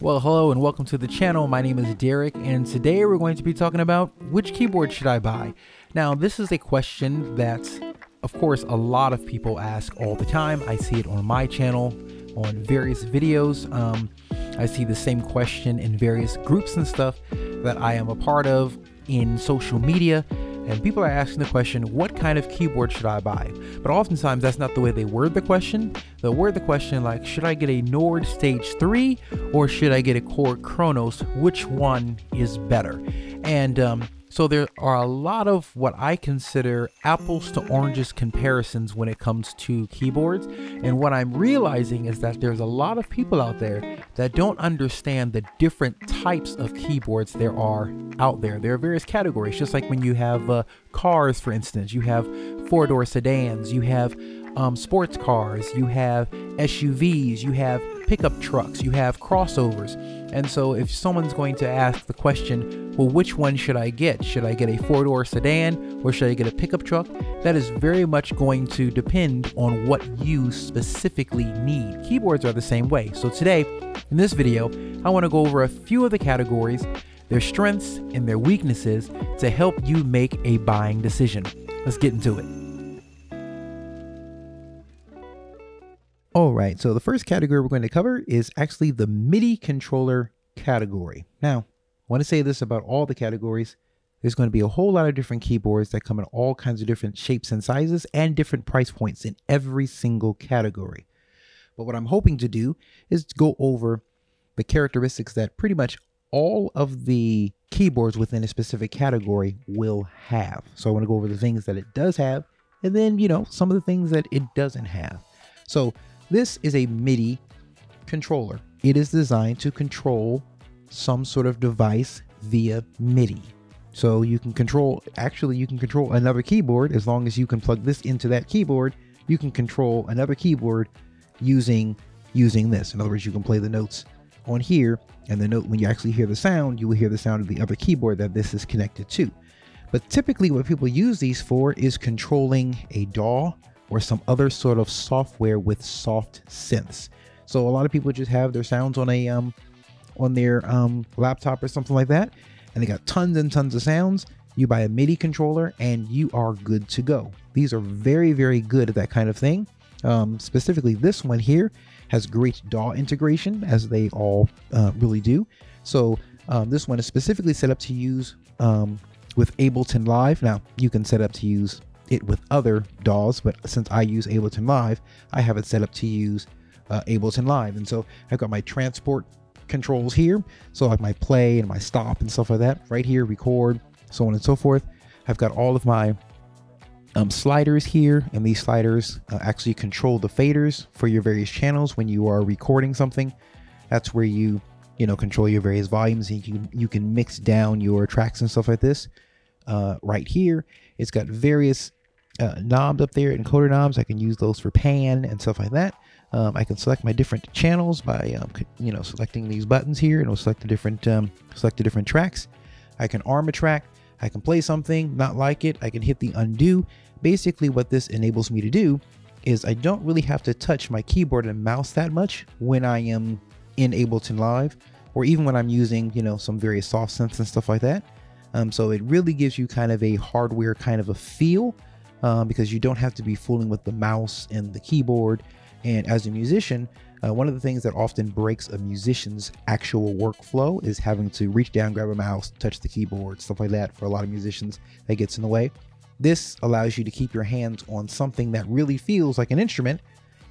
Well, hello and welcome to the channel. My name is Derek, and today we're going to be talking about which keyboard should I buy. Now, this is a question that, of course, a lot of people ask all the time. I see it on my channel, on various videos. I see the same question in various groups and stuff that I am a part of in social media. And people are asking the question, what kind of keyboard should I buy? But oftentimes that's not the way they word the question. They'll word the question like, should I get a Nord Stage 3 or should I get a Korg Kronos? Which one is better? And so there are a lot of what I consider apples to oranges comparisons when it comes to keyboards. And what I'm realizing is that there's a lot of people out there that don't understand the different types of keyboards there are out there. There are various categories, just like when you have cars, for instance. You have four-door sedans, you have sports cars, you have SUVs, you have pickup trucks, you have crossovers. And so if someone's going to ask the question, well, which one should I get? Should I get a four-door sedan or should I get a pickup truck? That is very much going to depend on what you specifically need. Keyboards are the same way. So today, in this video, I want to go over a few of the categories, their strengths and their weaknesses to help you make a buying decision. Let's get into it. All right, so the first category we're going to cover is actually the MIDI controller category. Now, I want to say this about all the categories. There's going to be a whole lot of different keyboards that come in all kinds of different shapes and sizes and different price points in every single category. But what I'm hoping to do is to go over the characteristics that pretty much all of the keyboards within a specific category will have. So I want to go over the things that it does have and then, some of the things that it doesn't have. So this is a MIDI controller. It is designed to control some sort of device via MIDI. So you can control another keyboard as long as you can plug this into that keyboard. You can control another keyboard using this. In other words, you can play the notes on here, and the note, when you actually hear the sound, you will hear the sound of the other keyboard that this is connected to. But typically what people use these for is controlling a DAW or some other sort of software with soft synths. So a lot of people just have their sounds on a on their laptop or something like that, and they got tons and tons of sounds. You buy a MIDI controller and you are good to go. These are very, very good at that kind of thing. Specifically, this one here has great DAW integration, as they all really do. So this one is specifically set up to use with Ableton Live. Now, you can set up to use it with other DAWs, but since I use Ableton Live, I have it set up to use Ableton Live. And so I've got my transport controls here, so like my play and my stop and stuff like that right here, record, so on and so forth. I've got all of my sliders here, and these sliders actually control the faders for your various channels when you are recording something. That's where you control your various volumes, and you can mix down your tracks and stuff like this. Right here, it's got various knobs up there, encoder knobs. I can use those for pan and stuff like that. I can select my different channels by selecting these buttons here, and it'll select the different tracks. I can arm a track. I can play something, not like it. I can hit the undo. Basically, what this enables me to do is I don't really have to touch my keyboard and mouse that much when I am in Ableton Live, or even when I'm using some various soft synths and stuff like that. So it really gives you kind of a hardware kind of a feel, because you don't have to be fooling with the mouse and the keyboard. And as a musician, one of the things that often breaks a musician's actual workflow is having to reach down, grab a mouse, touch the keyboard, stuff like that. For a lot of musicians, that gets in the way. This allows you to keep your hands on something that really feels like an instrument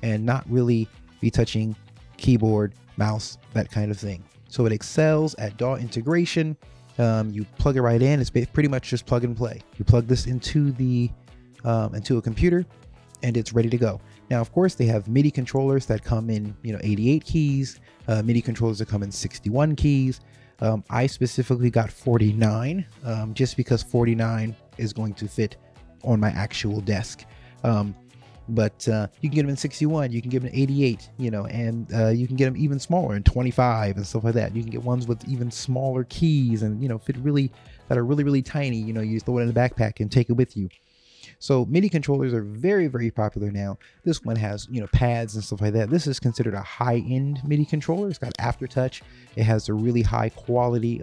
and not really be touching keyboard, mouse, that kind of thing. So it excels at DAW integration. You plug it right in. It's pretty much just plug and play. You plug this into a computer, and it's ready to go. Now, of course, they have MIDI controllers that come in 88 keys, MIDI controllers that come in 61 keys. I specifically got 49, just because 49 is going to fit on my actual desk. But you can get them in 61, you can get them in 88, and you can get them even smaller in 25 and stuff like that. You can get ones with even smaller keys and, that are really, really tiny. You just throw it in the backpack and take it with you. So MIDI controllers are very, very popular now. This one has, you know, pads and stuff like that. This is considered a high-end MIDI controller. It's got aftertouch. It has a really high quality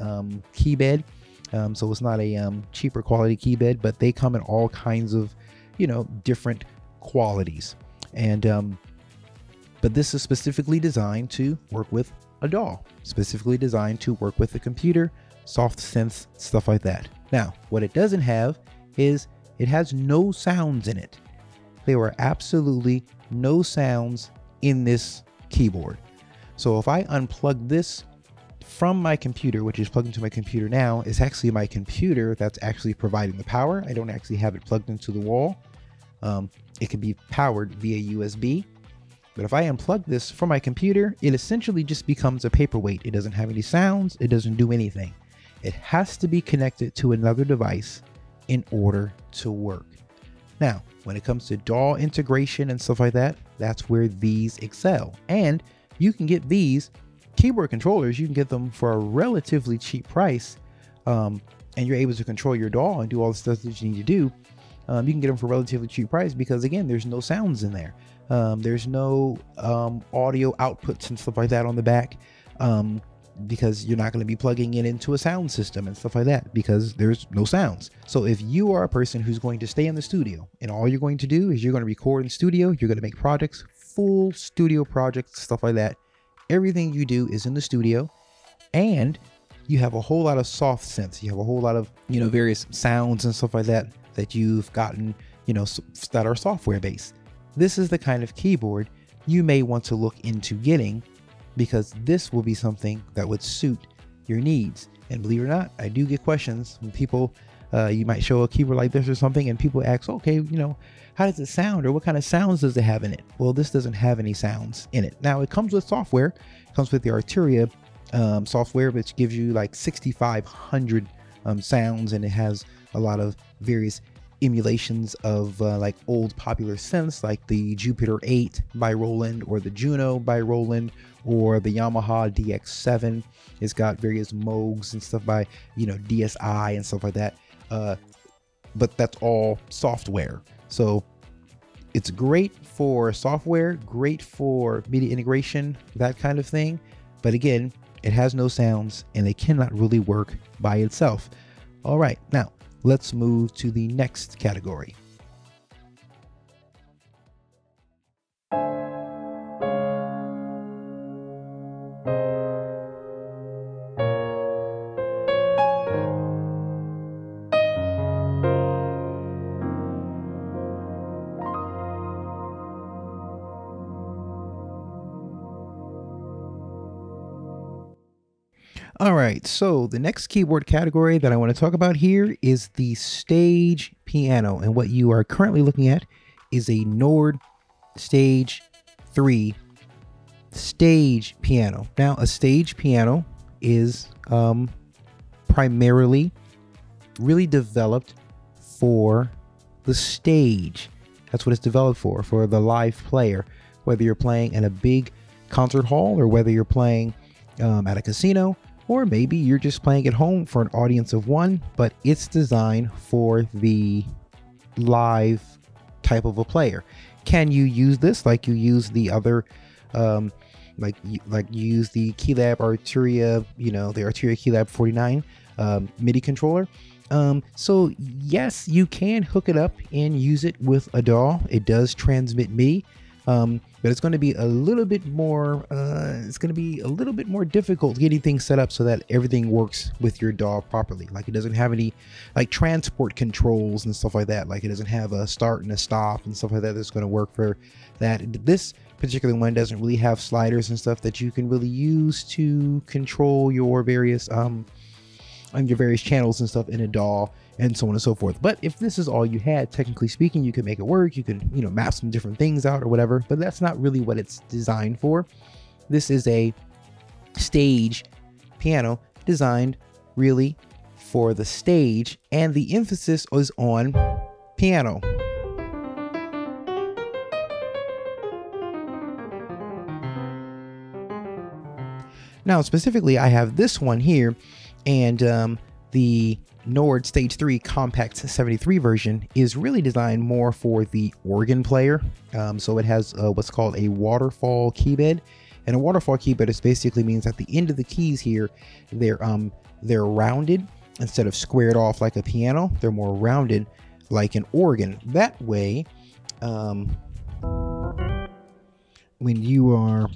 key bed. So it's not a cheaper quality key bed, but they come in all kinds of, you know, different qualities. And but this is specifically designed to work with a DAW, specifically designed to work with a computer, soft synths, stuff like that. Now, what it doesn't have is it has no sounds in it. There are absolutely no sounds in this keyboard. So if I unplug this from my computer, which is plugged into my computer now, is actually my computer that's actually providing the power. I don't actually have it plugged into the wall. It can be powered via USB. But if I unplug this from my computer, it essentially just becomes a paperweight. It doesn't have any sounds. It doesn't do anything. It has to be connected to another device in order to work. Now, when it comes to DAW integration and stuff like that, that's where these excel. And you can get these keyboard controllers, you can get them for a relatively cheap price, and you're able to control your DAW and do all the stuff that you need to do. You can get them for a relatively cheap price because, again, there's no sounds in there. There's no audio outputs and stuff like that on the back, because you're not going to be plugging it into a sound system and stuff like that because there's no sounds. So if you are a person who's going to stay in the studio and all you're going to do is you're going to record in the studio, you're going to make projects, full studio projects, stuff like that. Everything you do is in the studio, and you have a whole lot of soft synths. You have a whole lot of, you know, various sounds and stuff like that that you've gotten, you know, that are software based. This is the kind of keyboard you may want to look into getting, because this will be something that would suit your needs. And believe it or not, I do get questions when people, you might show a keyboard like this or something, and people ask, okay, you know, how does it sound, or what kind of sounds does it have in it? Well, this doesn't have any sounds in it. Now, it comes with software. It comes with the Arturia software, which gives you like 6,500 sounds, and it has a lot of various emulations of like old popular synths like the Jupiter 8 by Roland, or the Juno by Roland, or the Yamaha DX7. It's got various Moogs and stuff by, you know, DSI and stuff like that. But that's all software. So it's great for software, great for MIDI integration, that kind of thing. But again, it has no sounds and it cannot really work by itself. All right, now let's move to the next category. All right, so the next keyboard category that I want to talk about here is the stage piano. And what you are currently looking at is a Nord Stage 3 stage piano. Now, a stage piano is primarily really developed for the stage. That's what it's developed for the live player. Whether you're playing in a big concert hall, or whether you're playing at a casino, or maybe you're just playing at home for an audience of one, but it's designed for the live type of a player. Can you use this like you use the other, like you use the Keylab Arturia, you know, the Arturia Keylab 49 MIDI controller? So yes, you can hook it up and use it with a DAW. It does transmit MIDI. But it's going to be a little bit more, difficult getting things set up so that everything works with your DAW properly. Like, it doesn't have any like transport controls and stuff like that. Like, it doesn't have a start and a stop and stuff like that that's going to work for that. This particular one doesn't really have sliders and stuff that you can really use to control your various channels and stuff in a DAW, and so on and so forth. But if this is all you had, technically speaking, you can make it work. You can, you know, map some different things out or whatever, but that's not really what it's designed for. This is a stage piano designed really for the stage, and the emphasis is on piano. Now, specifically, I have this one here, and The Nord Stage 3 Compact 73 version is really designed more for the organ player. So it has what's called a waterfall keybed. And a waterfall keybed is basically means at the end of the keys here, they're rounded instead of squared off like a piano. They're more rounded like an organ. That way, when you are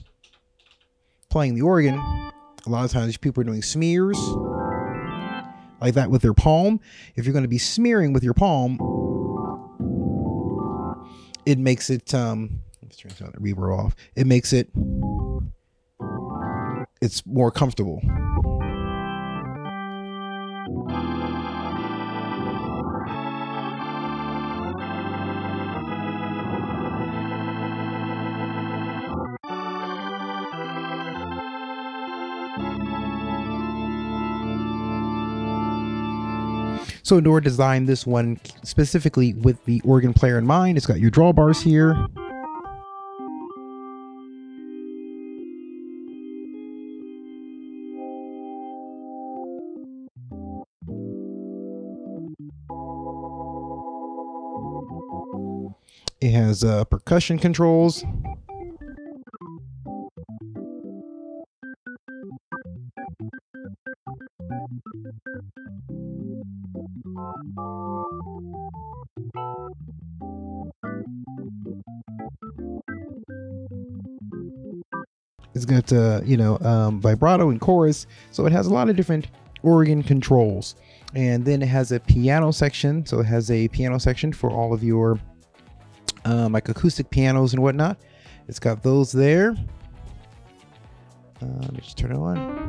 playing the organ, a lot of times people are doing smears like that with their palm. If you're going to be smearing with your palm, it makes it let's turn the reverb off. It makes it's more comfortable. So Nord designed this one specifically with the organ player in mind. It's got your drawbars here. It has percussion controls. It's got vibrato and chorus, so it has a lot of different organ controls. And then it has a piano section, so it has a piano section for all of your like acoustic pianos and whatnot. It's got those there. Let me just turn it on.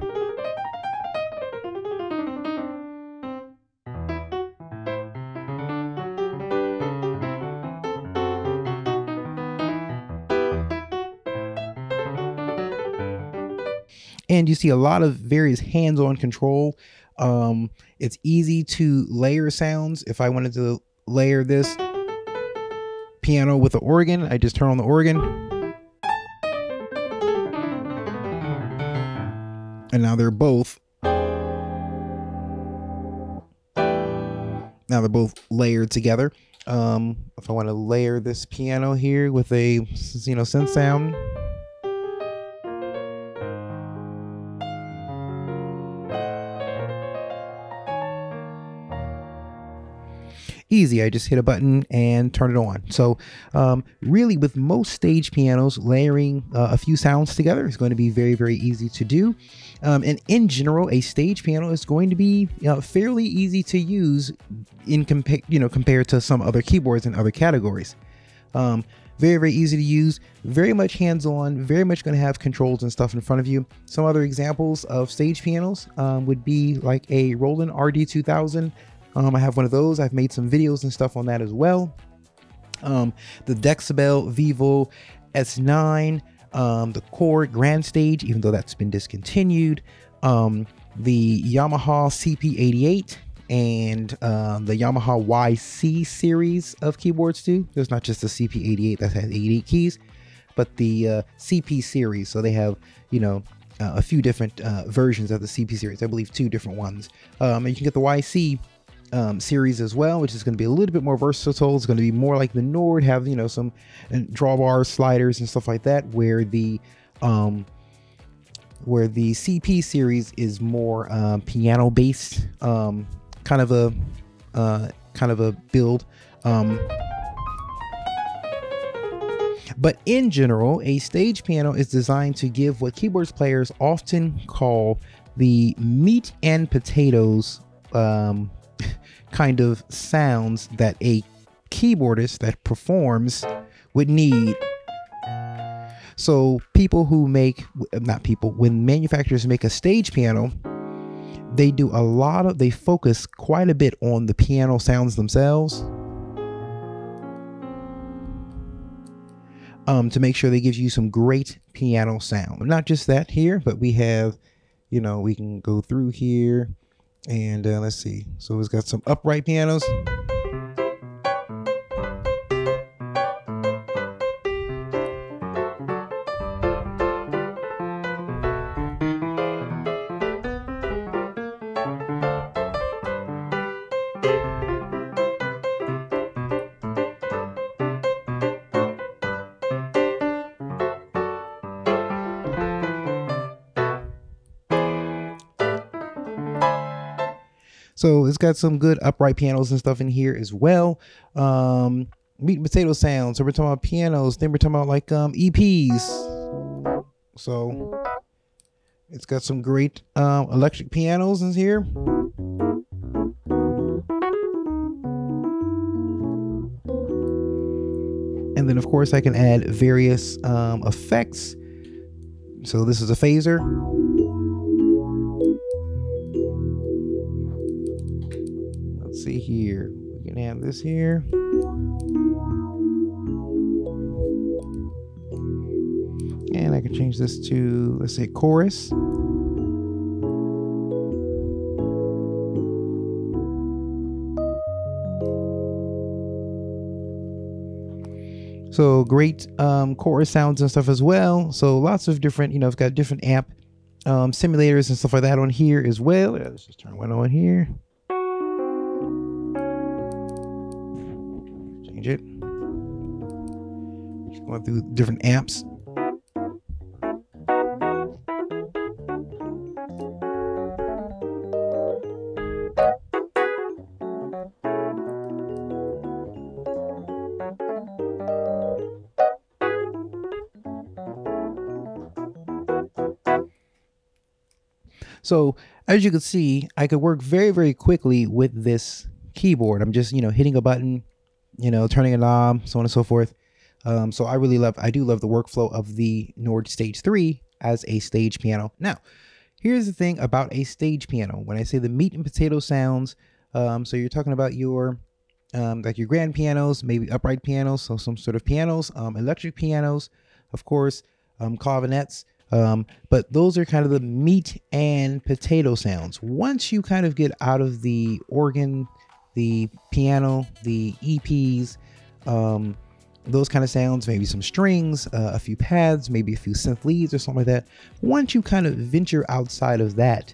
And you see a lot of various hands-on control. It's easy to layer sounds. If I wanted to layer this piano with the organ, I just turn on the organ. And now they're both layered together. If I want to layer this piano here with a synth sound. Easy, I just hit a button and turn it on. So really with most stage pianos, layering a few sounds together is going to be very, very easy to do. And in general, a stage piano is going to be fairly easy to use in compared to some other keyboards in other categories. Very, very easy to use, very much hands-on, very much going to have controls and stuff in front of you. Some other examples of stage pianos would be like a Roland RD2000. I have one of those. I've made some videos and stuff on that as well. The Dexibell Vivo S9, the Chord Grand Stage, even though that's been discontinued, the Yamaha CP88, and the Yamaha YC series of keyboards too. There's not just the CP88 that has 88 keys, but the CP series. So they have, a few different versions of the CP series. I believe 2 different ones. And you can get the YC series as well, which is going to be a little bit more versatile. It's going to be more like the Nord, have some drawbars, sliders, and stuff like that. Where the CP series is more piano based, kind of a build. But in general, a stage piano is designed to give what keyboard players often call the meat and potatoes kind of sounds that a keyboardist that performs would need. So when manufacturers make a stage piano, they focus quite a bit on the piano sounds themselves, to make sure they give you some great piano sound. Not just that here, but we have, we can go through here. And let's see. So it's got some upright pianos. So it's got some good upright pianos and stuff in here as well. Meat and potato sounds. So we're talking about pianos. Then we're talking about like EPs. So it's got some great electric pianos in here. And then of course I can add various effects. So this is a phaser. Let's see here. We can have this here. And I can change this to, let's say, chorus. So great chorus sounds and stuff as well. So lots of different, you know, it's got different amp simulators and stuff like that on here as well. Let's just turn one on here. Change it. Just going through different amps. So as you can see, I could work very, very quickly with this keyboard. I'm just, you know, hitting a button, you know, turning a knob, so on and so forth. So I do love the workflow of the Nord Stage 3 as a stage piano. Now, here's the thing about a stage piano. When I say the meat and potato sounds, so you're talking about your, like your grand pianos, maybe upright pianos, so some sort of pianos, electric pianos, of course, clavinets. But those are kind of the meat and potato sounds. Once you kind of get out of the organ, the piano, the EPs, those kind of sounds, maybe some strings, a few pads, maybe a few synth leads or something like that. Once you kind of venture outside of that,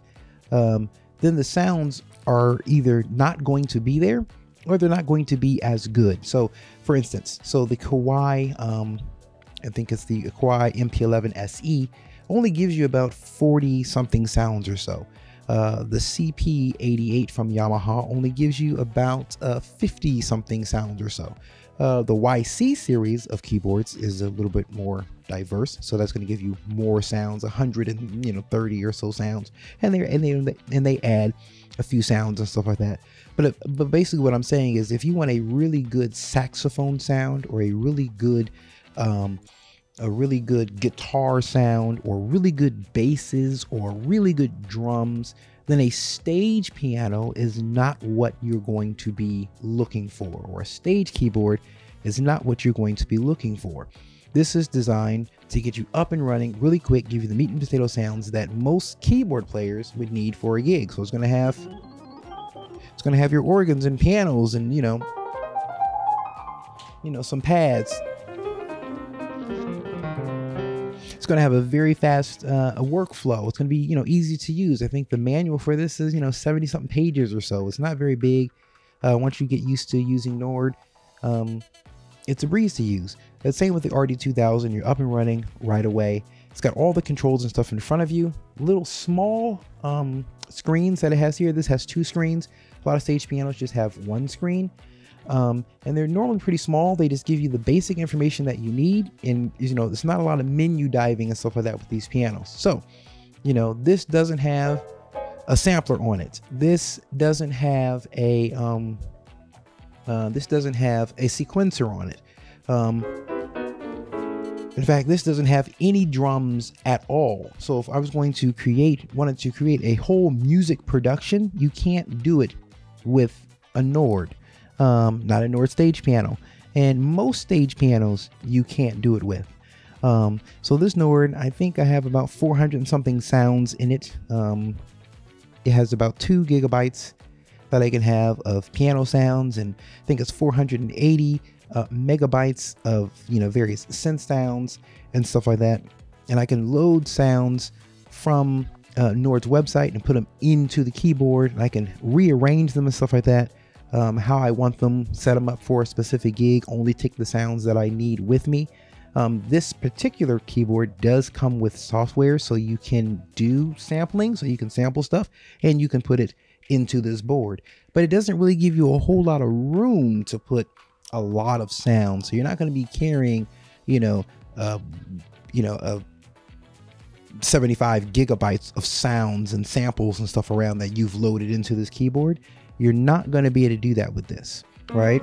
then the sounds are either not going to be there or they're not going to be as good. So for instance, so the Kawai, I think it's the Kawai MP11 SE, only gives you about 40 something sounds or so. The CP88 from Yamaha only gives you about 50 something sounds or so. The YC series of keyboards is a little bit more diverse, so that's going to give you more sounds, 130 or so sounds, and they add a few sounds and stuff like that. But basically what I'm saying is, if you want a really good saxophone sound or a really good guitar sound or really good basses or really good drums, then a stage piano is not what you're going to be looking for, or a stage keyboard is not what you're going to be looking for. This is designed to get you up and running really quick, give you the meat and potato sounds that most keyboard players would need for a gig. So it's going to have your organs and pianos and some pads. It's going to have a very fast a workflow. It's going to be easy to use. I think the manual for this is 70 something pages or so. It's not very big. Once you get used to using Nord, it's a breeze to use. The same with the RD2000. You're up and running right away. It's got all the controls and stuff in front of you. Little small screens that it has here. This has 2 screens. A lot of stage pianos just have 1 screen. And they're normally pretty small. They just give you the basic information that you need, and there's not a lot of menu diving and stuff like that with these pianos. So this doesn't have a sampler on it. This doesn't have a sequencer on it. In fact, this doesn't have any drums at all. So if I was going to wanted to create a whole music production, you can't do it with a Nord. Not a Nord stage piano, and most stage pianos you can't do it with. So this Nord, I think I have about 400 and something sounds in it. It has about 2 gigabytes that I can have of piano sounds, and I think it's 480 megabytes of various synth sounds and stuff like that. And I can load sounds from Nord's website and put them into the keyboard, and I can rearrange them and stuff like that. How I want them, set them up for a specific gig, only take the sounds that I need with me. This particular keyboard does come with software, so you can do sampling, so you can sample stuff and you can put it into this board, but it doesn't really give you a whole lot of room to put a lot of sound. So you're not going to be carrying, a 75 gigabytes of sounds and samples and stuff around that you've loaded into this keyboard. You're not going to be able to do that with this, right?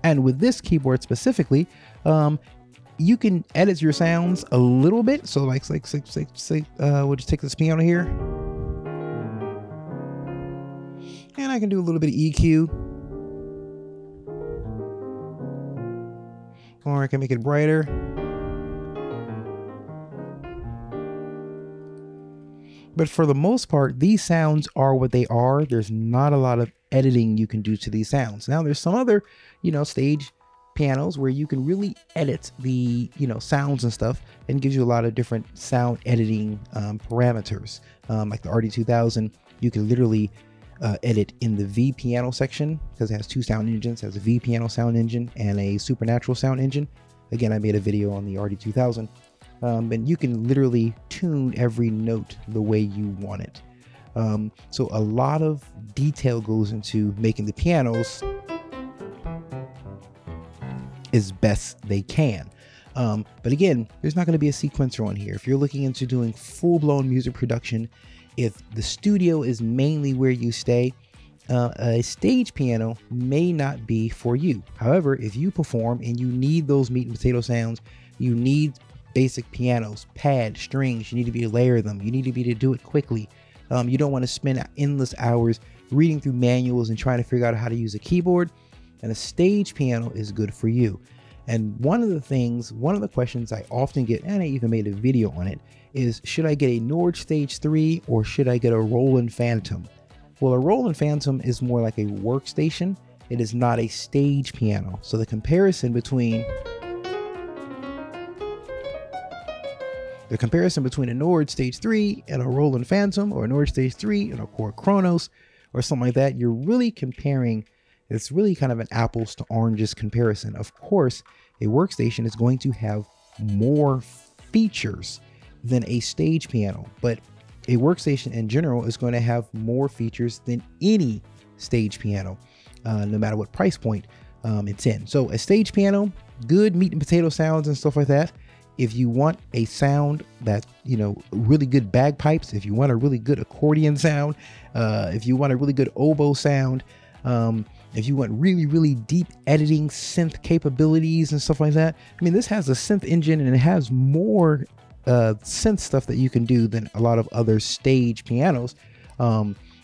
And with this keyboard specifically, you can edit your sounds a little bit. So like we'll just take this piano here, and I can do a little bit of EQ, or I can make it brighter. But for the most part, these sounds are what they are. There's not a lot of editing you can do to these sounds. Now there's some other, stage pianos where you can really edit the, sounds and stuff, and gives you a lot of different sound editing parameters. Like the RD2000, you can literally edit in the V piano section, because it has two sound engines. It has a V piano sound engine and a supernatural sound engine. Again, I made a video on the RD2000. And you can literally tune every note the way you want it. So a lot of detail goes into making the pianos as best they can. But again, there's not going to be a sequencer on here. If you're looking into doing full-blown music production, if the studio is mainly where you stay, a stage piano may not be for you. However, if you perform and you need those meat and potato sounds, you need basic pianos, pads, strings, you need to be able to layer them. You need to be able to do it quickly. You don't want to spend endless hours reading through manuals and trying to figure out how to use a keyboard. And a stage piano is good for you. And one of the questions I often get, and I even made a video on it, is should I get a Nord Stage 3 or should I get a Roland Fantom? Well, a Roland Fantom is more like a workstation. It is not a stage piano. So the comparison between a Nord Stage 3 and a Roland Fantom, or a Nord Stage 3 and a Core Kronos or something like that, you're really comparing. It's really kind of an apples to oranges comparison. Of course, a workstation is going to have more features than a stage piano, but a workstation in general is going to have more features than any stage piano, no matter what price point it's in. So a stage piano, good meat and potato sounds and stuff like that. If you want a sound that, really good bagpipes, if you want a really good accordion sound, if you want a really good oboe sound, if you want really, really deep editing synth capabilities and stuff like that. I mean, this has a synth engine and it has more synth stuff that you can do than a lot of other stage pianos.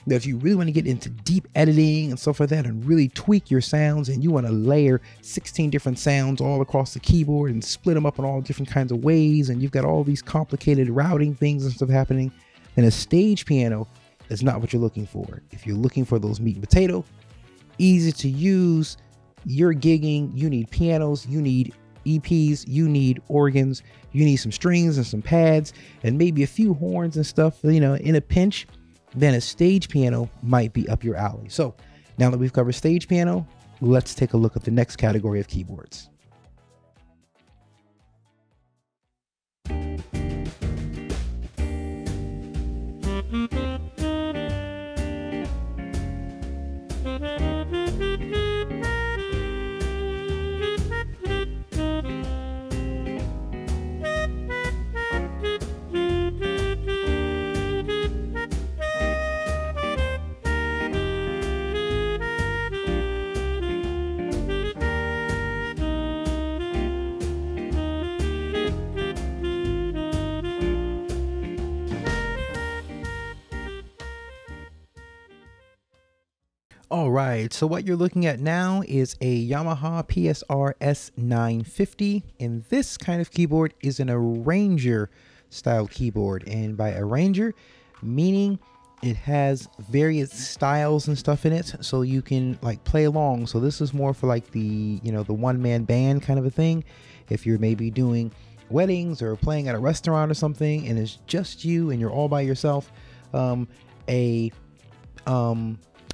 If you really want to get into deep editing and stuff like that and really tweak your sounds, and you want to layer 16 different sounds all across the keyboard and split them up in all different kinds of ways, and you've got all these complicated routing things and stuff happening, then a stage piano is not what you're looking for. If you're looking for those meat and potato, easy to use, you're gigging, you need pianos, you need EPs, you need organs, you need some strings and some pads and maybe a few horns and stuff, in a pinch, then a stage piano might be up your alley. So now that we've covered stage piano, let's take a look at the next category of keyboards. All right, so what you're looking at now is a Yamaha PSR S950, and this kind of keyboard is an arranger style keyboard. And by arranger, meaning it has various styles and stuff in it, so you can like play along. So this is more for like the, the one-man band kind of a thing. If you're maybe doing weddings or playing at a restaurant or something, and it's just you and you're all by yourself,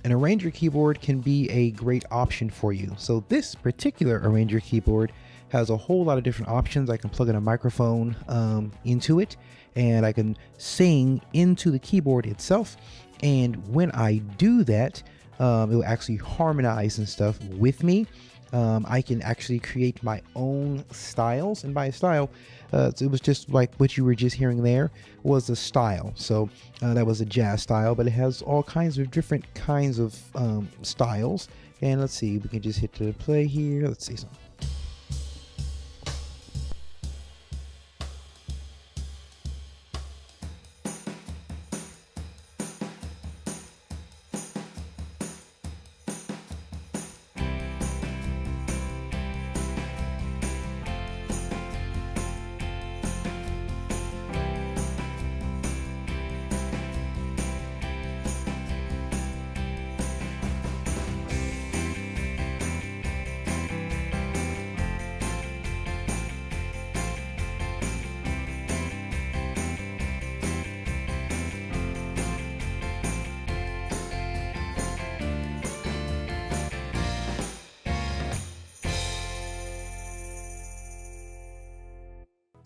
an arranger keyboard can be a great option for you. So this particular arranger keyboard has a whole lot of different options. I can plug in a microphone into it, and I can sing into the keyboard itself. And when I do that, it will actually harmonize and stuff with me. I can actually create my own styles, and by style, it was just like what you were just hearing there was a style. So that was a jazz style, but it has all kinds of different kinds of styles. And let's see, we can just hit the play here. Let's see something.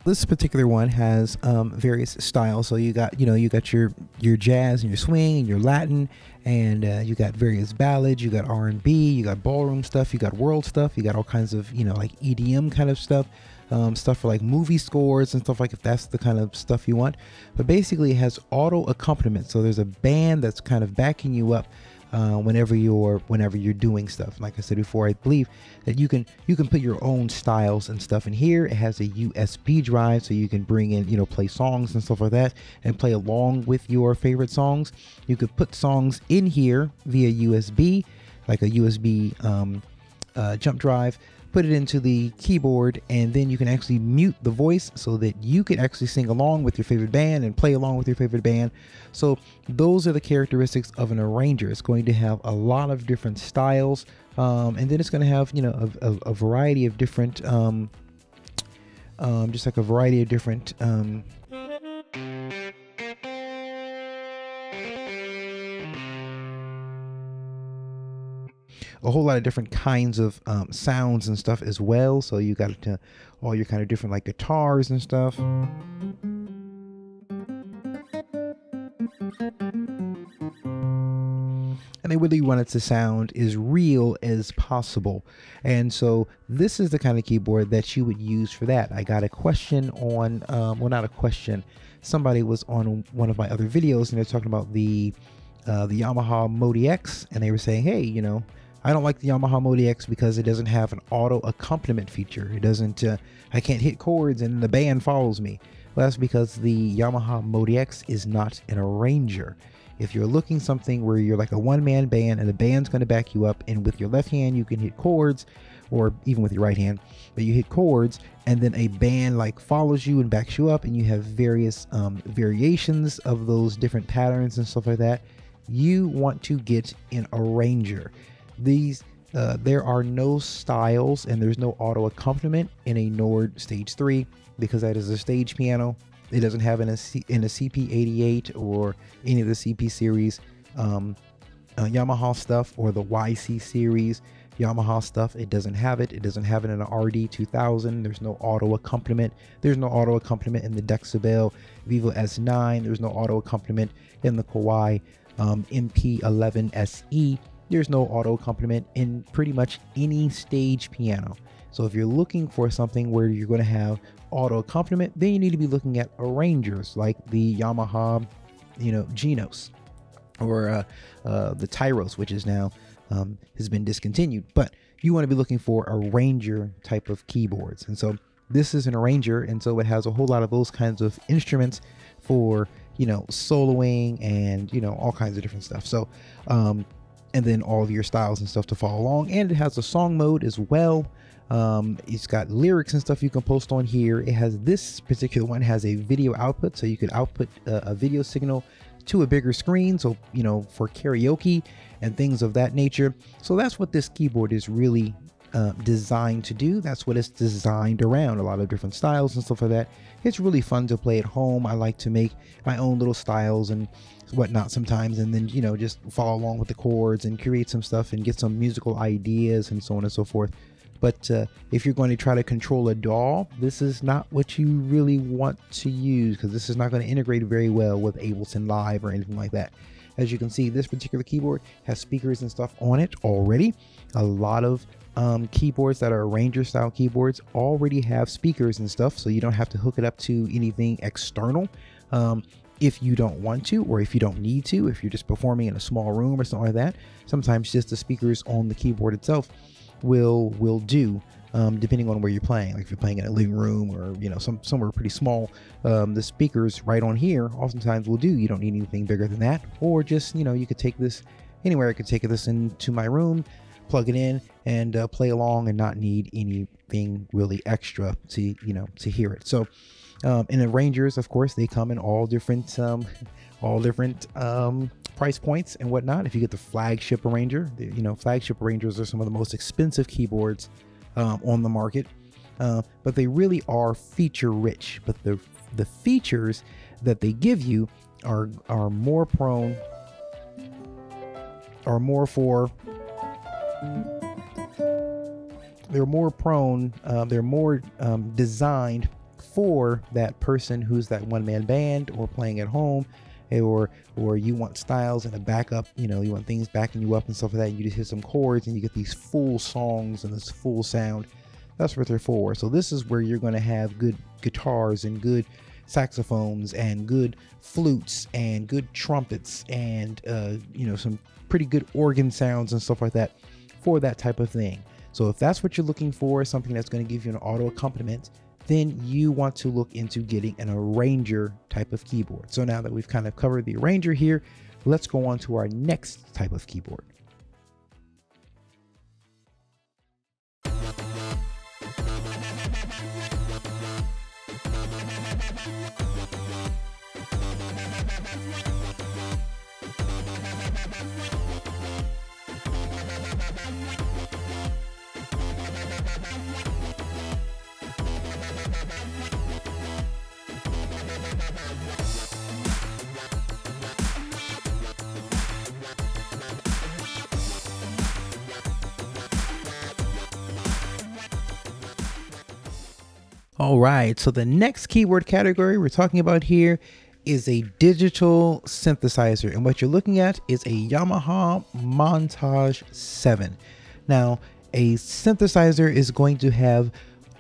This particular one has various styles. So you got your jazz and your swing and your Latin, and you got various ballads, you got R&B, you got ballroom stuff, you got world stuff, you got all kinds of like EDM kind of stuff, stuff for like movie scores and stuff, like if that's the kind of stuff you want. But basically it has auto accompaniment, so there's a band that's kind of backing you up whenever you're doing stuff. Like I said before, I believe that you can put your own styles and stuff in here. It has a USB drive, so you can bring in play songs and stuff like that and play along with your favorite songs. You could put songs in here via USB, like a USB jump drive, put it into the keyboard, and then you can actually mute the voice so that you can actually sing along with your favorite band and play along with your favorite band. So those are the characteristics of an arranger. It's going to have a lot of different styles, and then it's going to have a variety of different just like a variety of different a whole lot of different kinds of sounds and stuff as well. So you got all your kind of different like guitars and stuff. And they really want it to sound as real as possible. And so this is the kind of keyboard that you would use for that. I got a question on, well, not a question. Somebody was on one of my other videos and they're talking about the Yamaha MODX, and they were saying, hey, I don't like the Yamaha MODX because it doesn't have an auto accompaniment feature. It doesn't, I can't hit chords and the band follows me. Well, that's because the Yamaha MODX is not an arranger. If you're looking something where you're like a one-man band and the band's going to back you up, and with your left hand you can hit chords, or even with your right hand, but you hit chords and then a band like follows you and backs you up, and you have various variations of those different patterns and stuff like that, you want to get an arranger. These there are no styles and there's no auto accompaniment in a Nord Stage 3 because that is a stage piano. It doesn't have in a CP88 or any of the CP series Yamaha stuff, or the YC series Yamaha stuff. It doesn't have it. It doesn't have it in an RD2000. There's no auto accompaniment. There's no auto accompaniment in the Dexibell Vivo S9. There's no auto accompaniment in the Kawai MP11 SE. There's no auto accompaniment in pretty much any stage piano. So if you're looking for something where you're going to have auto accompaniment, then you need to be looking at arrangers like the Yamaha, Genos, or the Tyros, which is now has been discontinued. But you want to be looking for arranger type of keyboards, and so this is an arranger, and so it has a whole lot of those kinds of instruments for soloing and all kinds of different stuff. So and then all of your styles and stuff to follow along, and it has a song mode as well. It's got lyrics and stuff you can post on here. It has, this particular one has a video output, so you could output a video signal to a bigger screen, so for karaoke and things of that nature. So that's what this keyboard is really designed to do. That's what it's designed around, a lot of different styles and stuff like that. It's really fun to play at home. I like to make my own little styles and whatnot sometimes, and then just follow along with the chords and create some stuff and get some musical ideas and so on and so forth. But if you're going to try to control a DAW, this is not what you really want to use, because this is not going to integrate very well with Ableton Live or anything like that. As you can see, this particular keyboard has speakers and stuff on it already. A lot of keyboards that are arranger style keyboards already have speakers and stuff, so you don't have to hook it up to anything external if you don't want to, or if you don't need to, if you're just performing in a small room or something like that. Sometimes just the speakers on the keyboard itself will do, depending on where you're playing. Like if you're playing in a living room, or you know, somewhere pretty small, the speakers right on here oftentimes will do. You don't need anything bigger than that. Or just, you know, you could take this anywhere. I could take this into my room, plug it in, and play along, and not need anything really extra to, you know, to hear it. So and arrangers, of course, they come in all different price points and whatnot. If you get the flagship arranger, you know, flagship arrangers are some of the most expensive keyboards on the market, but they really are feature rich. But the features that they give you are more prone, are more for, they're more prone, they're more designed for that person who's that one-man band, or playing at home, or you want styles and a backup, you know, you want things backing you up and stuff like that, and you just hit some chords and you get these full songs and this full sound. That's what they're for. So this is where you're going to have good guitars and good saxophones and good flutes and good trumpets and you know, some pretty good organ sounds and stuff like that for that type of thing. So if that's what you're looking for, something that's going to give you an auto accompaniment, then you want to look into getting an arranger type of keyboard. So now that we've kind of covered the arranger here, let's go on to our next type of keyboard. All right, so the next keyword category we're talking about here is a digital synthesizer, and what you're looking at is a Yamaha Montage 7. Now, a synthesizer is going to have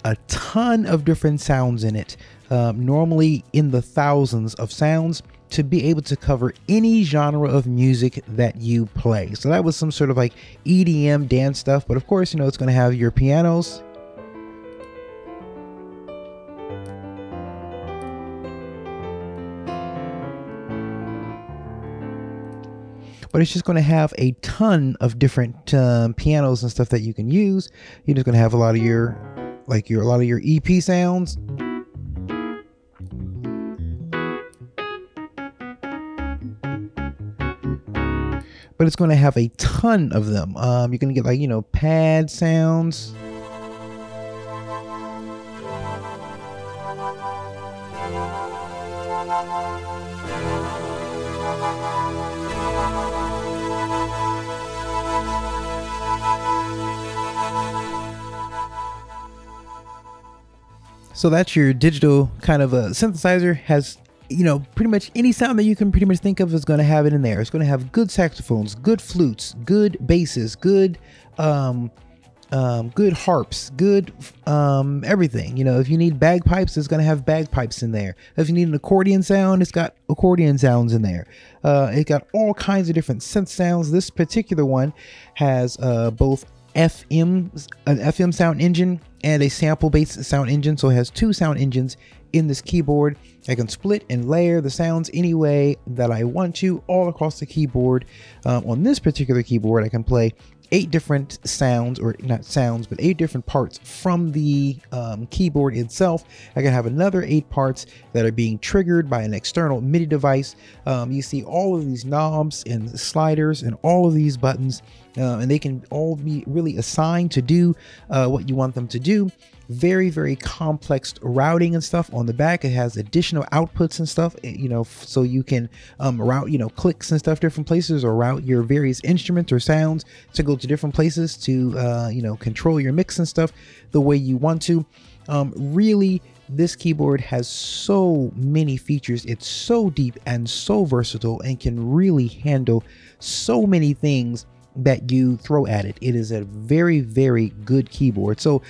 a ton of different sounds in it, normally in the thousands of sounds, to be able to cover any genre of music that you play. So that was some sort of like EDM dance stuff, but of course, you know, it's going to have your pianos, but it's just going to have a ton of different pianos and stuff that you can use. You're just going to have a lot of your, a lot of your EP sounds. But it's going to have a ton of them. You're going to get, like, you know, pad sounds. So that's your digital kind of a synthesizer. Has, you know, pretty much any sound that you can pretty much think of is going to have it in there. It's going to have good saxophones, good flutes, good basses, good good harps, good everything. You know, if you need bagpipes, it's going to have bagpipes in there. If you need an accordion sound, it's got accordion sounds in there. It got all kinds of different synth sounds. This particular one has both an FM sound engine and a sample-based sound engine. So it has two sound engines in this keyboard. I can split and layer the sounds any way that I want to all across the keyboard. On this particular keyboard, I can play 8 different sounds, or not sounds, but 8 different parts from the keyboard itself. I can have another 8 parts that are being triggered by an external MIDI device. You see all of these knobs and sliders and all of these buttons, and they can all be really assigned to do what you want them to do. very, very complex routing and stuff on the back. It has additional outputs and stuff, you know, so you can route, you know, clicks and stuff different places, or route your various instruments or sounds to go to different places to, you know, control your mix and stuff the way you want to. Really, this keyboard has so many features. It's so deep and so versatile and can really handle so many things that you throw at it. It is a very, very good keyboard. So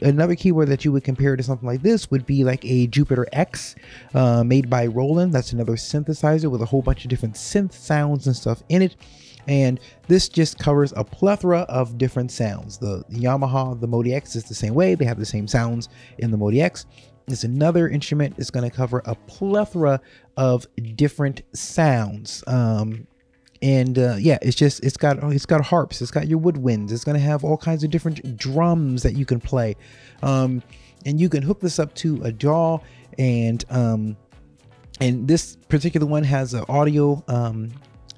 another keyboard that you would compare to something like this would be like a Jupiter X made by Roland. That's another synthesizer with a whole bunch of different synth sounds and stuff in it. And this just covers a plethora of different sounds. The Yamaha, the MODX is the same way. They have the same sounds in the MODX. It's another instrument. It's going to cover a plethora of different sounds. Yeah, it's got harps, it's got your woodwinds, it's going to have all kinds of different drums that you can play. And you can hook this up to a DAW, and this particular one has an audio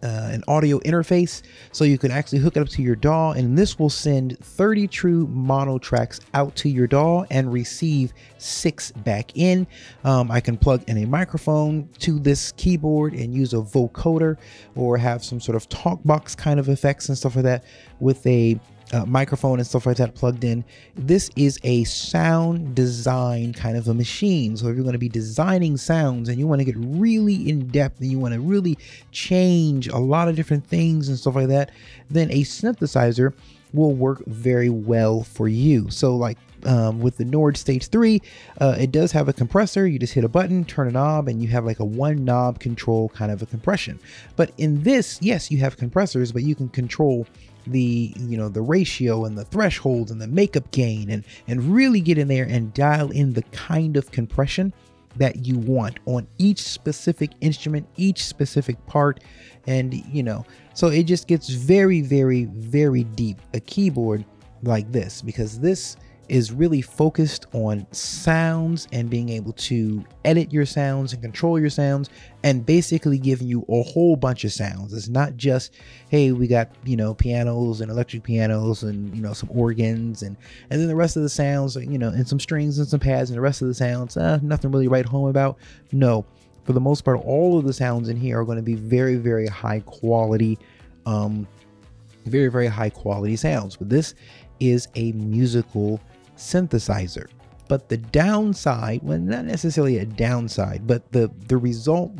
interface, so you can actually hook it up to your DAW, and this will send 30 true mono tracks out to your DAW and receive 6 back in. I can plug in a microphone to this keyboard and use a vocoder, or have some sort of talk box kind of effects and stuff like that with a microphone and stuff like that plugged in. This is a sound design kind of a machine. So if you're going to be designing sounds and you want to get really in depth and you want to really change a lot of different things and stuff like that, then a synthesizer will work very well for you. So like with the Nord Stage 3, it does have a compressor. You just hit a button, turn a knob, and you have like a one knob control kind of a compression. But in this, yes, you have compressors, but you can control the, you know, the ratio and the thresholds and the makeup gain, and really get in there and dial in the kind of compression that you want on each specific instrument, each specific part. And you know, so it just gets very, very, very deep, a keyboard like this, because this is really focused on sounds and being able to edit your sounds and control your sounds, and basically giving you a whole bunch of sounds. It's not just, hey, we got, you know, pianos and electric pianos and, you know, some organs, and then the rest of the sounds, you know, and some strings and some pads, and the rest of the sounds, nothing really write home about. No, for the most part, all of the sounds in here are going to be very, very high quality, very, very high quality sounds. But this is a musical synthesizer. But the downside, well, not necessarily a downside, but the result,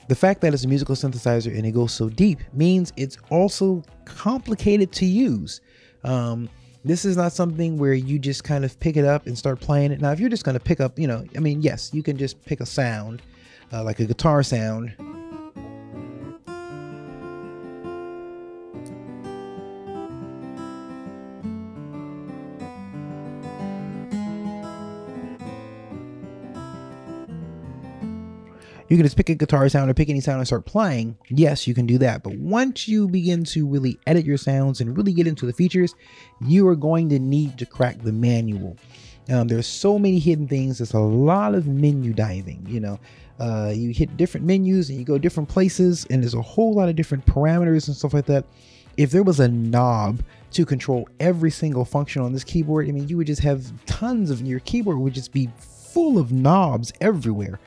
the fact that it's a musical synthesizer and it goes so deep means it's also complicated to use. This is not something where you just kind of pick it up and start playing it. Now, if you're just going to pick up, you know, I mean, yes, you can just pick a sound, like a guitar sound, you can just pick a guitar sound or pick any sound and start playing. Yes, you can do that. But once you begin to really edit your sounds and really get into the features, you are going to need to crack the manual. There's so many hidden things. There's a lot of menu diving. You know, you hit different menus and you go different places, and there's a whole lot of different parameters and stuff like that. If there was a knob to control every single function on this keyboard, I mean, you would just have tons of, your keyboard would just be full of knobs everywhere.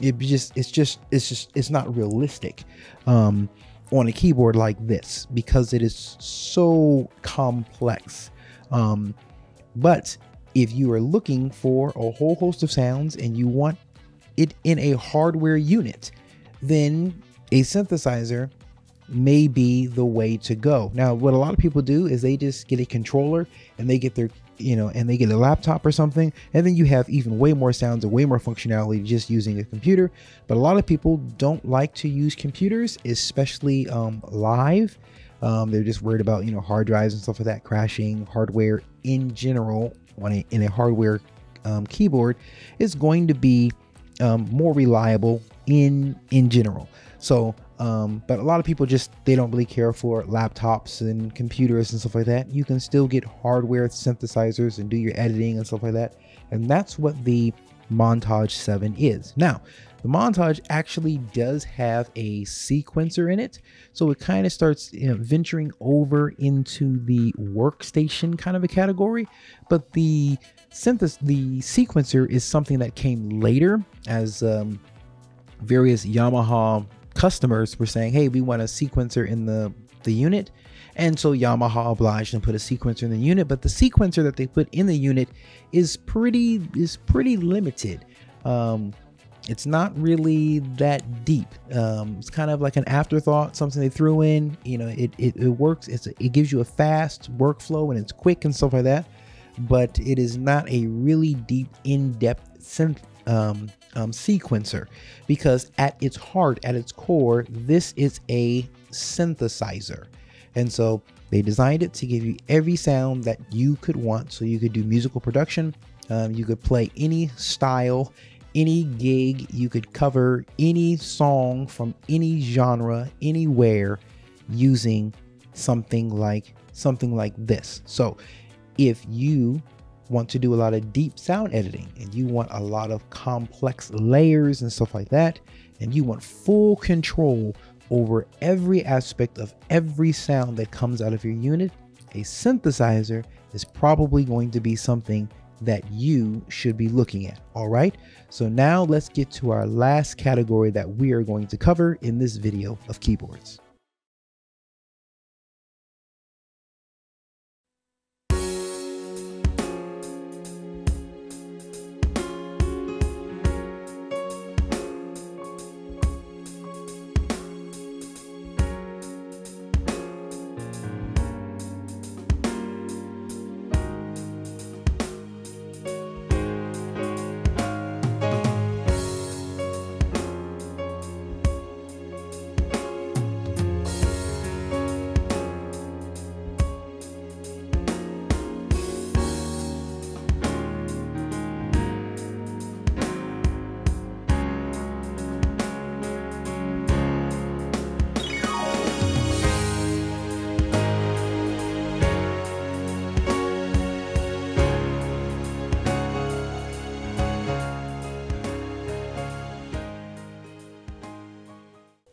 It's not realistic on a keyboard like this, because it is so complex. But if you are looking for a whole host of sounds and you want it in a hardware unit, then a synthesizer may be the way to go. Now, what a lot of people do is they just get a controller and they get their, you know, and they get a laptop or something, and then you have even way more sounds and way more functionality just using a computer. But a lot of people don't like to use computers, especially live. They're just worried about, you know, hard drives and stuff like that crashing. Hardware in general in a hardware keyboard is going to be more reliable in general. So but a lot of people just, they don't really care for laptops and computers and stuff like that. You can still get hardware synthesizers and do your editing and stuff like that. And that's what the Montage 7 is. Now, the Montage actually does have a sequencer in it, so it kind of starts venturing over into the workstation kind of a category, but the sequencer is something that came later as various Yamaha customers were saying, hey, we want a sequencer in the unit. And so Yamaha obliged and put a sequencer in the unit, but the sequencer that they put in the unit is pretty limited. It's not really that deep. It's kind of like an afterthought, something they threw in. You know, it works. It gives you a fast workflow and it's quick and stuff like that. But it is not a really deep, in-depth sequencer, because at its heart, at its core, this is a synthesizer. And so they designed it to give you every sound that you could want. So you could do musical production. You could play any style, any gig. You could cover any song from any genre, anywhere, using something like this. So if you want to do a lot of deep sound editing and you want a lot of complex layers and stuff like that, and you want full control over every aspect of every sound that comes out of your unit, a synthesizer is probably going to be something that you should be looking at. All right, so now let's get to our last category that we are going to cover in this video of keyboards.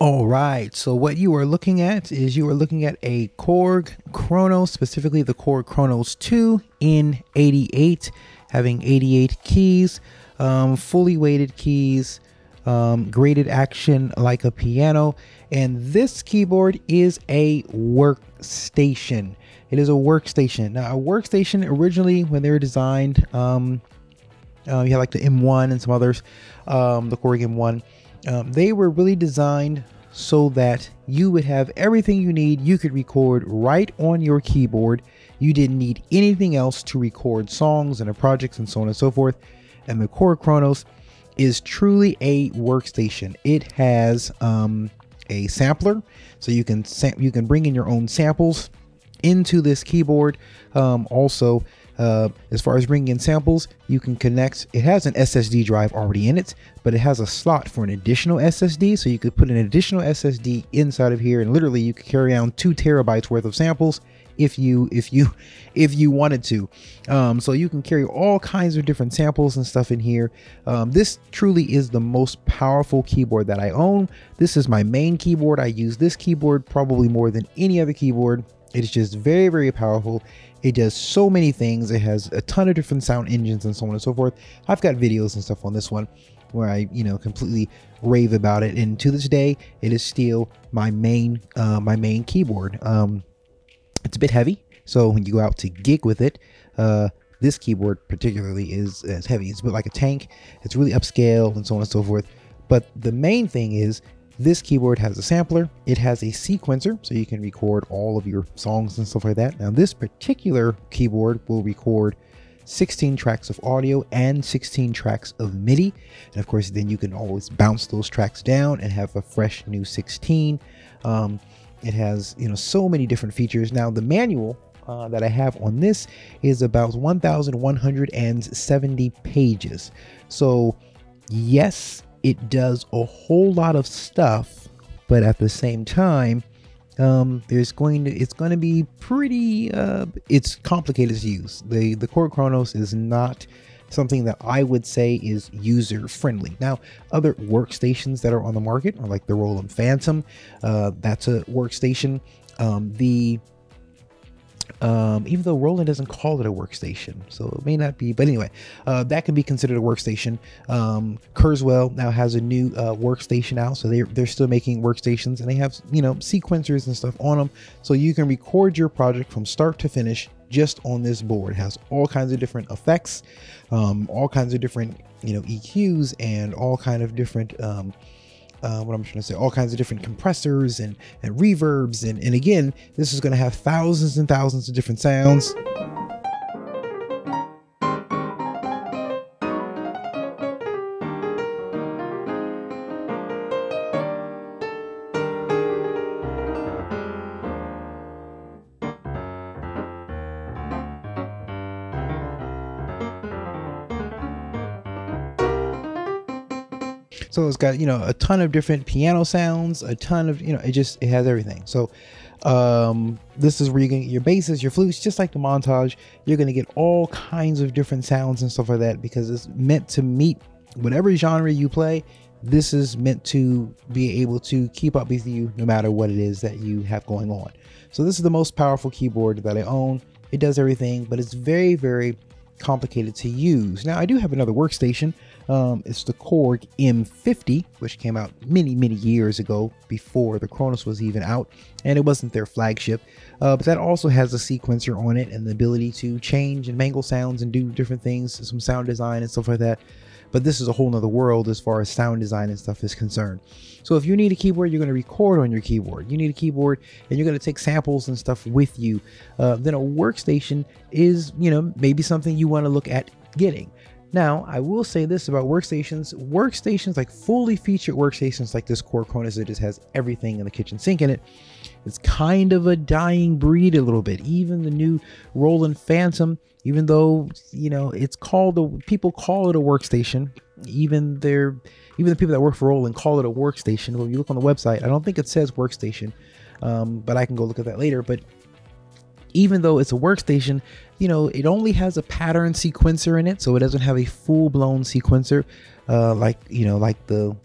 All right, so what you are looking at is you are looking at a Korg Kronos, specifically the Korg Kronos 2 in 88, having 88 keys, fully weighted keys, graded action like a piano, and this keyboard is a workstation. It is a workstation. Now, a workstation originally, when they were designed, you had like the M1 and some others, the Korg M1. They were really designed so that you would have everything you need. You could record right on your keyboard. You didn't need anything else to record songs and projects and so on and so forth. And the Korg Kronos is truly a workstation. It has a sampler, so you can bring in your own samples into this keyboard. Also, as far as bringing in samples, you can connect. It has an SSD drive already in it, but it has a slot for an additional SSD, so you could put an additional SSD inside of here, and literally you could carry on 2 terabytes worth of samples if you wanted to. So you can carry all kinds of different samples and stuff in here. This truly is the most powerful keyboard that I own. This is my main keyboard. I use this keyboard probably more than any other keyboard. It's just very, very powerful. It does so many things. It has a ton of different sound engines and so on and so forth. I've got videos and stuff on this one where I, completely rave about it. And to this day, it is still my main keyboard. It's a bit heavy, so when you go out to gig with it, this keyboard particularly is heavy. It's a bit like a tank. It's really upscale and so on and so forth. But the main thing is, this keyboard has a sampler. It has a sequencer, so you can record all of your songs and stuff like that. Now, this particular keyboard will record 16 tracks of audio and 16 tracks of MIDI. And of course, then you can always bounce those tracks down and have a fresh new 16. It has, so many different features. Now, the manual that I have on this is about 1,170 pages. So, yes, it does a whole lot of stuff, but at the same time, it's going to be pretty, it's complicated to use. The Korg Kronos is not something that I would say is user friendly. Now, other workstations that are on the market are like the Roland Fantom. That's a workstation. Even though Roland doesn't call it a workstation, so it may not be, but anyway, that can be considered a workstation. Kurzweil now has a new workstation out, so they're still making workstations, and they have, you know, sequencers and stuff on them, so you can record your project from start to finish just on this board. It has all kinds of different effects, all kinds of different, you know, EQs, and all kind of different what I'm trying to say, all kinds of different compressors and reverbs, and again, this is going to have thousands and thousands of different sounds. So it's got, you know, a ton of different piano sounds, a ton of, you know, it has everything. So this is where you're gonna get your basses, your flutes, just like the Montage. You're gonna get all kinds of different sounds and stuff like that, because it's meant to meet whatever genre you play. This is meant to be able to keep up with you no matter what it is that you have going on. So this is the most powerful keyboard that I own. It does everything, but it's very, very complicated to use. Now, I do have another workstation. It's the Korg M50, which came out many years ago, before the Kronos was even out, and it wasn't their flagship, but that also has a sequencer on it and the ability to change and mangle sounds and do different things, some sound design and stuff like that. But this is a whole nother world as far as sound design and stuff is concerned. So if you need a keyboard, you're going to record on your keyboard. You need a keyboard and you're going to take samples and stuff with you. Then a workstation is, you know, maybe something you want to look at getting. Now, I will say this about workstations. Workstations, like fully featured workstations like this Korg Kronos that just has everything in the kitchen sink in it, it's kind of a dying breed a little bit. Even the new Roland Fantom, even though, you know, it's called people call it a workstation. Even the people that work for Roland call it a workstation. When you look on the website, I don't think it says workstation, but I can go look at that later. But even though it's a workstation, you know, it only has a pattern sequencer in it, so it doesn't have a full-blown sequencer like the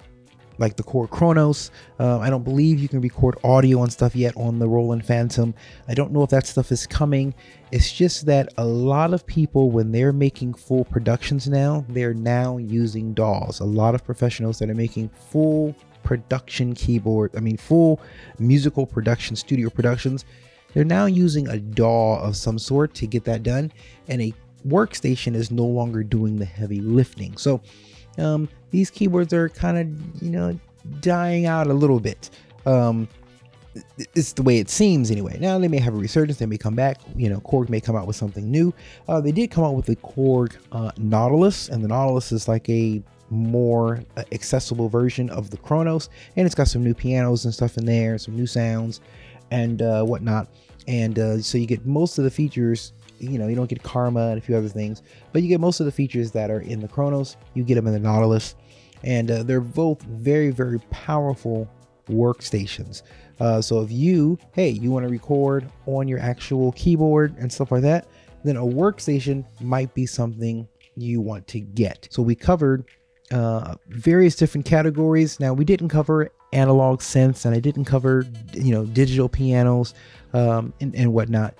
Korg Kronos. I don't believe you can record audio and stuff yet on the Roland Fantom. I don't know if that stuff is coming. It's just that a lot of people, when they're making full productions now, they're now using DAWs. A lot of professionals that are making full production full musical production, studio productions, they're now using a DAW of some sort to get that done, and a workstation is no longer doing the heavy lifting. So these keyboards are kind of, you know, dying out a little bit. It's the way it seems anyway. Now they may have a resurgence, they may come back, you know, Korg may come out with something new. They did come out with the Korg Nautilus, and the Nautilus is like a more accessible version of the Kronos, and it's got some new pianos and stuff in there, some new sounds and whatnot. And so you get most of the features. You know, you don't get Karma and a few other things, but you get most of the features that are in the Kronos. You get them in the Nautilus, and they're both very, very powerful workstations. So if you want to record on your actual keyboard and stuff like that, then a workstation might be something you want to get. So we covered various different categories. Now, we didn't cover analog synths, and I didn't cover, you know, digital pianos and whatnot.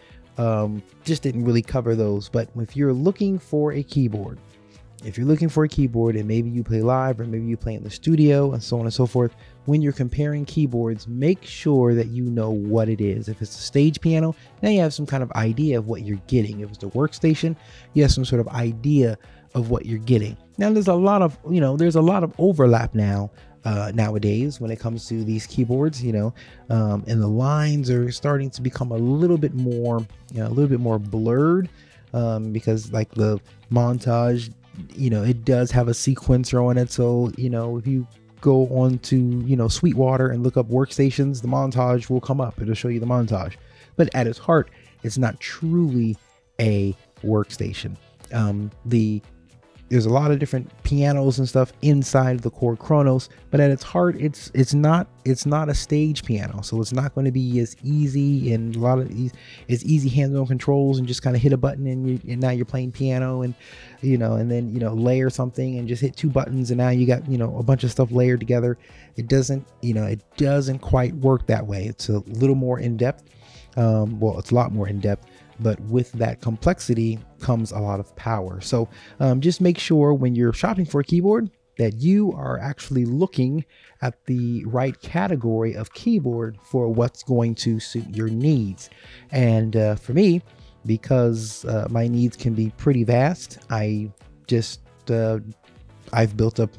Just didn't really cover those. But if you're looking for a keyboard, and maybe you play live, or maybe you play in the studio and so on and so forth, when you're comparing keyboards, make sure that you know what it is. If it's a stage piano, now you have some kind of idea of what you're getting. If it's a workstation, you have some sort of idea of what you're getting. Now there's a lot of overlap nowadays when it comes to these keyboards, you know, and the lines are starting to become a little bit more blurred, because like the Montage, you know, it does have a sequencer on it. So, you know, if you go on to, you know, Sweetwater and look up workstations, the Montage will come up. It'll show you the Montage. But at its heart, it's not truly a workstation. The there's a lot of different pianos and stuff inside the Korg Kronos, but at its heart, it's not a stage piano, so it's not going to be as easy, and a lot of it's easy hands-on controls and just kind of hit a button and now you're playing piano, and and then layer something and just hit 2 buttons and now you got a bunch of stuff layered together. It doesn't quite work that way. It's a little more in depth. Well, it's a lot more in depth. But with that complexity comes a lot of power. So just make sure when you're shopping for a keyboard that you are actually looking at the right category of keyboard for what's going to suit your needs. And for me, because my needs can be pretty vast, I built up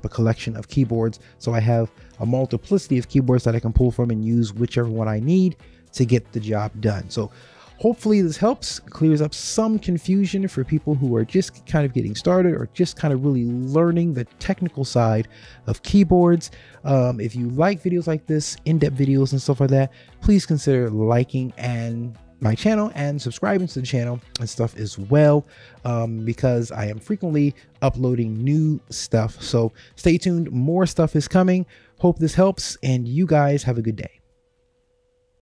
a collection of keyboards. So I have a multiplicity of keyboards that I can pull from and use whichever one I need to get the job done. So hopefully this helps, clears up some confusion for people who are just kind of getting started or just kind of really learning the technical side of keyboards. If you like videos like this, in-depth videos and stuff like that, please consider liking my channel and subscribing to the channel and stuff as well, because I am frequently uploading new stuff. So stay tuned, more stuff is coming. Hope this helps, and you guys have a good day.